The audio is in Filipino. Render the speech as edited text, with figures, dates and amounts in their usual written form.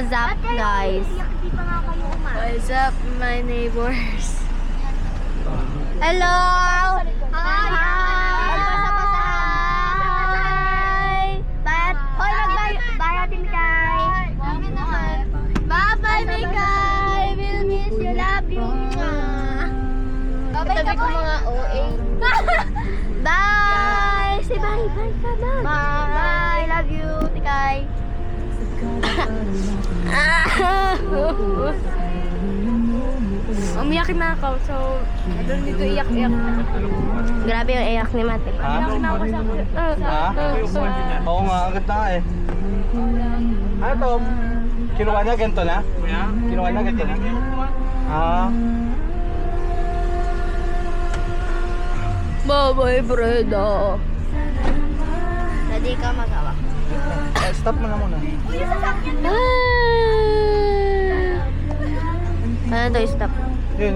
What's up, guys? What's up, my neighbors? Hello! Hi! Hoy, mag-bye din kay. Bye-bye, Mikay! We'll miss you, love you. Katabi ko mga OA. Bye! Say bye, bye ka ba? Bye! Love you, Tikay. Umiyak na ako, so doon dito iyak-iyak. Grabe yung iyak ni Mate. Iyak na ako sa... Oo nga, agad na eh. Ano to? Kinuha niya ganito na? Kinuha niya ganito na? Bye-bye, Breda. Hindi ka magawa. Stop mo na muna. Ano to, stop? Yun,